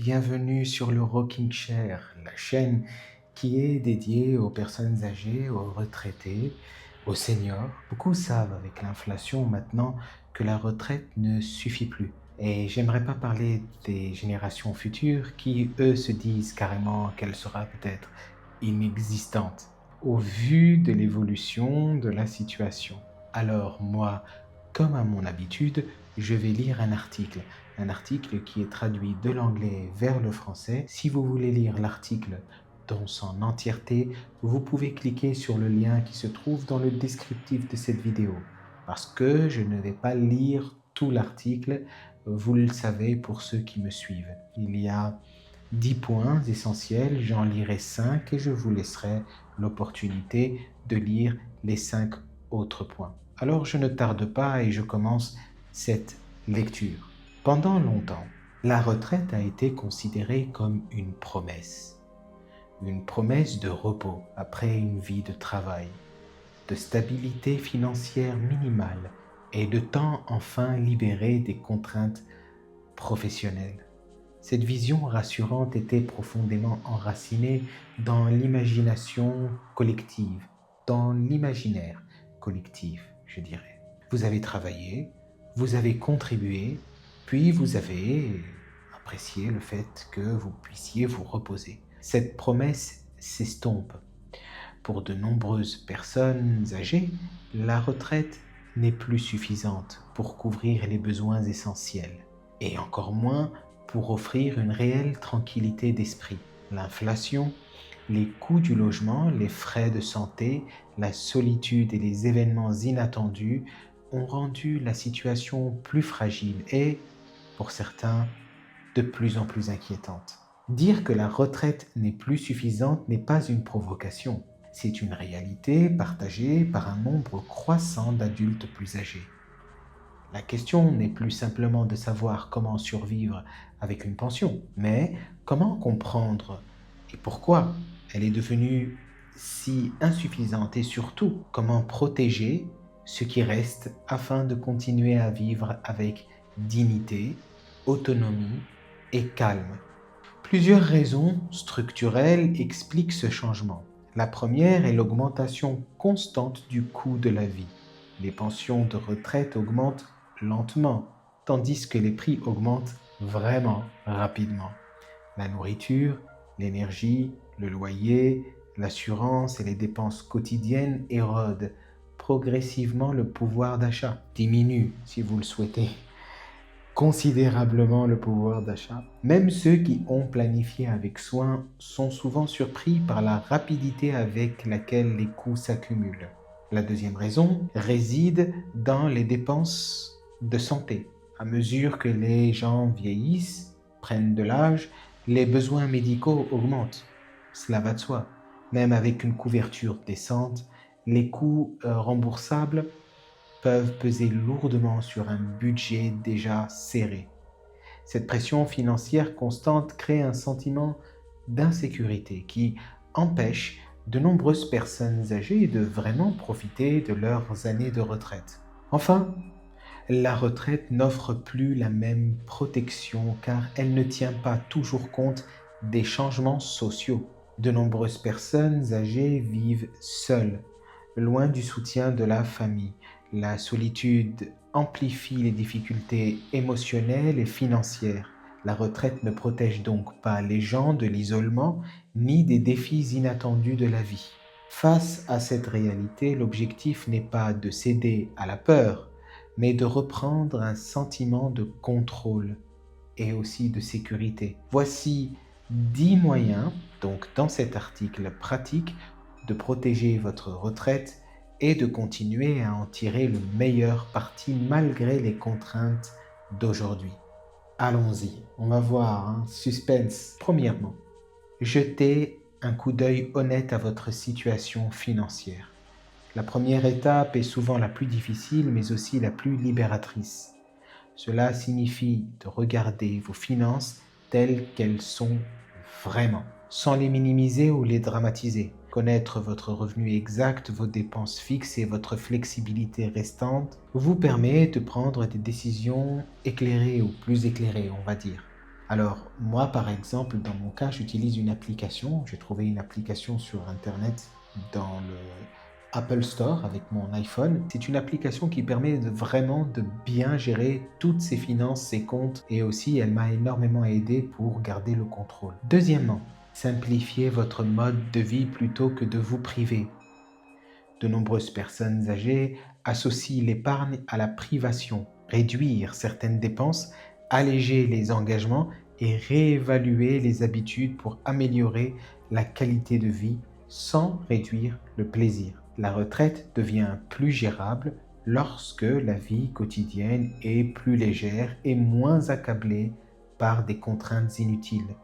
bienvenue sur le Rocking Chair, la chaîne qui est dédiée aux personnes âgées, aux retraités, aux seniors. Beaucoup savent avec l'inflation maintenant que la retraite ne suffit plus. Et j'aimerais pas parler des générations futures qui, eux, se disent carrément qu'elle sera peut-être inexistante au vu de l'évolution de la situation. Alors moi, comme à mon habitude, je vais lire un article qui est traduit de l'anglais vers le français. Si vous voulez lire l'article dans son entièreté, vous pouvez cliquer sur le lien qui se trouve dans le descriptif de cette vidéo. Parce que je ne vais pas lire tout l'article, vous le savez pour ceux qui me suivent. Il y a 10 points essentiels, j'en lirai 5 et je vous laisserai l'opportunité de lire les 5 autres points. Alors je ne tarde pas et je commence cette lecture. Pendant longtemps, la retraite a été considérée comme une promesse de repos après une vie de travail, de stabilité financière minimale et de temps enfin libéré des contraintes professionnelles. Cette vision rassurante était profondément enracinée dans l'imagination collective, dans l'imaginaire collectif, je dirais. Vous avez travaillé, vous avez contribué, puis vous avez apprécié le fait que vous puissiez vous reposer. Cette promesse s'estompe. Pour de nombreuses personnes âgées, la retraite n'est plus suffisante pour couvrir les besoins essentiels, et encore moins pour offrir une réelle tranquillité d'esprit. L'inflation, les coûts du logement, les frais de santé, la solitude et les événements inattendus ont rendu la situation plus fragile et, pour certains, de plus en plus inquiétante. Dire que la retraite n'est plus suffisante n'est pas une provocation. C'est une réalité partagée par un nombre croissant d'adultes plus âgés. La question n'est plus simplement de savoir comment survivre avec une pension, mais comment comprendre et pourquoi elle est devenue si insuffisante et surtout comment protéger ce qui reste afin de continuer à vivre avec dignité, autonomie et calme. Plusieurs raisons structurelles expliquent ce changement. La première est l'augmentation constante du coût de la vie. Les pensions de retraite augmentent lentement, tandis que les prix augmentent vraiment rapidement. La nourriture, l'énergie, le loyer, l'assurance et les dépenses quotidiennes érodent progressivement le pouvoir d'achat. Diminuent, si vous le souhaitez, considérablement le pouvoir d'achat. Même ceux qui ont planifié avec soin sont souvent surpris par la rapidité avec laquelle les coûts s'accumulent. La deuxième raison réside dans les dépenses de santé. À mesure que les gens vieillissent, prennent de l'âge, les besoins médicaux augmentent. Cela va de soi. Même avec une couverture décente, les coûts remboursables peuvent peser lourdement sur un budget déjà serré. Cette pression financière constante crée un sentiment d'insécurité qui empêche de nombreuses personnes âgées de vraiment profiter de leurs années de retraite. Enfin, la retraite n'offre plus la même protection car elle ne tient pas toujours compte des changements sociaux. De nombreuses personnes âgées vivent seules, loin du soutien de la famille. La solitude amplifie les difficultés émotionnelles et financières. La retraite ne protège donc pas les gens de l'isolement ni des défis inattendus de la vie. Face à cette réalité, l'objectif n'est pas de céder à la peur, mais de reprendre un sentiment de contrôle et aussi de sécurité. Voici 10 moyens, donc dans cet article pratique, de protéger votre retraite et de continuer à en tirer le meilleur parti malgré les contraintes d'aujourd'hui. Allons-y, on va voir, suspense. Premièrement, jetez un coup d'œil honnête à votre situation financière. La première étape est souvent la plus difficile, mais aussi la plus libératrice. Cela signifie de regarder vos finances telles qu'elles sont vraiment, sans les minimiser ou les dramatiser. Connaître votre revenu exact, vos dépenses fixes et votre flexibilité restante vous permet de prendre des décisions éclairées ou plus éclairées, on va dire. Alors, moi, par exemple, dans mon cas, j'utilise une application. J'ai trouvé une application sur Internet dans le Apple Store avec mon iPhone. C'est une application qui permet vraiment de bien gérer toutes ses finances, ses comptes et aussi elle m'a énormément aidé pour garder le contrôle. Deuxièmement, simplifiez votre mode de vie plutôt que de vous priver. De nombreuses personnes âgées associent l'épargne à la privation, réduire certaines dépenses, alléger les engagements et réévaluer les habitudes pour améliorer la qualité de vie sans réduire le plaisir. La retraite devient plus gérable lorsque la vie quotidienne est plus légère et moins accablée par des contraintes inutiles.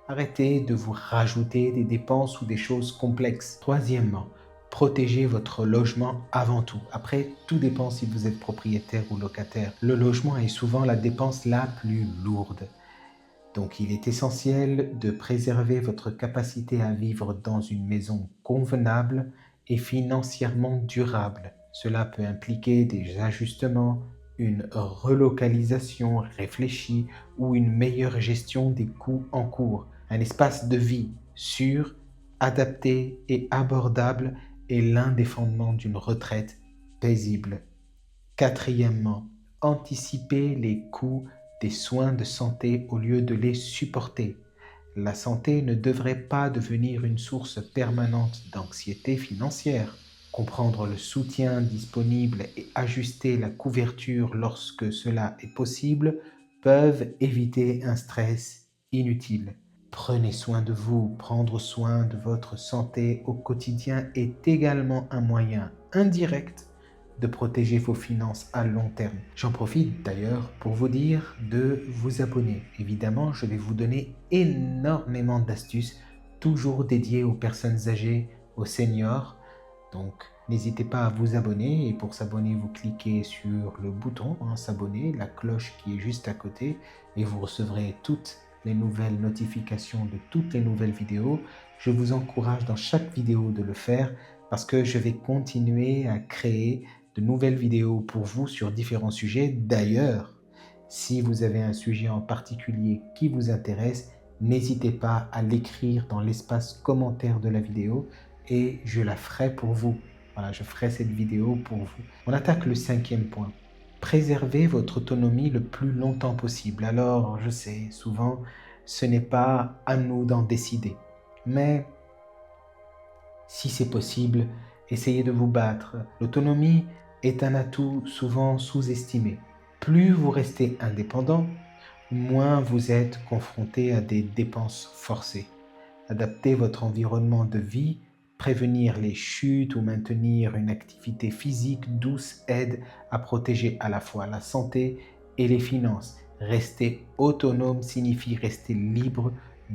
Arrêtez de vous rajouter des dépenses ou des choses complexes. Troisièmement, protégez votre logement avant tout. Après, tout dépend si vous êtes propriétaire ou locataire. Le logement est souvent la dépense la plus lourde. Donc, il est essentiel de préserver votre capacité à vivre dans une maison convenable et financièrement durable. Cela peut impliquer des ajustements, une relocalisation réfléchie ou une meilleure gestion des coûts en cours. Un espace de vie sûr, adapté et abordable est l'un des fondements d'une retraite paisible. Quatrièmement, anticipez les coûts des soins de santé au lieu de les supporter. La santé ne devrait pas devenir une source permanente d'anxiété financière. Comprendre le soutien disponible et ajuster la couverture lorsque cela est possible peuvent éviter un stress inutile. Prenez soin de vous. Prendre soin de votre santé au quotidien est également un moyen indirect de protéger vos finances à long terme. J'en profite d'ailleurs pour vous dire de vous abonner. Évidemment, je vais vous donner énormément d'astuces, toujours dédiées aux personnes âgées, aux seniors. Donc, n'hésitez pas à vous abonner et pour s'abonner, vous cliquez sur le bouton s'abonner, la cloche qui est juste à côté et vous recevrez toutes les nouvelles notifications de toutes les nouvelles vidéos. Je vous encourage dans chaque vidéo de le faire parce que je vais continuer à créer de nouvelles vidéos pour vous sur différents sujets. D'ailleurs, si vous avez un sujet en particulier qui vous intéresse, n'hésitez pas à l'écrire dans l'espace commentaire de la vidéo et je la ferai pour vous. Voilà, je ferai cette vidéo pour vous. On attaque le cinquième point. Préservez votre autonomie le plus longtemps possible. Alors, je sais, souvent, ce n'est pas à nous d'en décider. Mais si c'est possible, essayez de vous battre. L'autonomie est un atout souvent sous-estimé. Plus vous restez indépendant, moins vous êtes confronté à des dépenses forcées. Adaptez votre environnement de vie, prévenir les chutes ou maintenir une activité physique douce aide à protéger à la fois la santé et les finances. Rester autonome signifie rester libre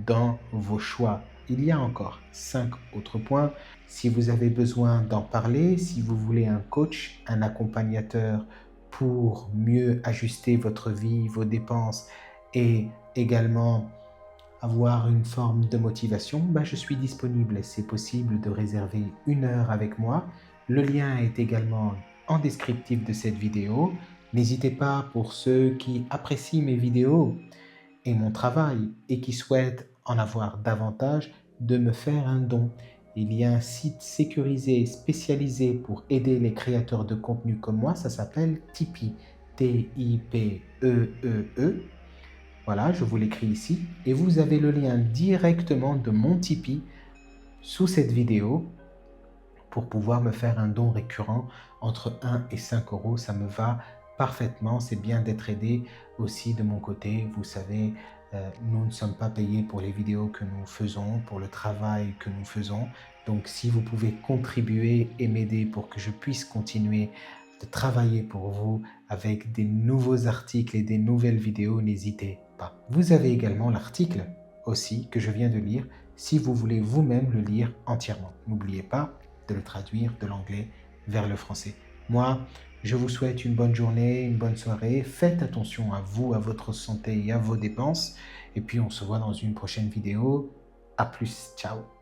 dans vos choix. Il y a encore 5 autres points. Si vous avez besoin d'en parler, si vous voulez un coach, un accompagnateur pour mieux ajuster votre vie, vos dépenses et également avoir une forme de motivation, je suis disponible. C'est possible de réserver 1 heure avec moi. Le lien est également en descriptif de cette vidéo. N'hésitez pas pour ceux qui apprécient mes vidéos et mon travail et qui souhaitent en avoir davantage de me faire un don. Il y a un site sécurisé spécialisé pour aider les créateurs de contenu comme moi, ça s'appelle Tipeee, T-I-P-E-E-E. Voilà, je vous l'écris ici et vous avez le lien directement de mon Tipeee sous cette vidéo pour pouvoir me faire un don récurrent entre 1 et 5 euros. Ça me va parfaitement, c'est bien d'être aidé aussi de mon côté. Vous savez, nous ne sommes pas payés pour les vidéos que nous faisons, pour le travail que nous faisons. Donc si vous pouvez contribuer et m'aider pour que je puisse continuer de travailler pour vous avec des nouveaux articles et des nouvelles vidéos, n'hésitez pas. Vous avez également l'article aussi que je viens de lire si vous voulez vous-même le lire entièrement. N'oubliez pas de le traduire de l'anglais vers le français. Moi, je vous souhaite une bonne journée, une bonne soirée. Faites attention à vous, à votre santé et à vos dépenses. Et puis, on se voit dans une prochaine vidéo. À plus. Ciao.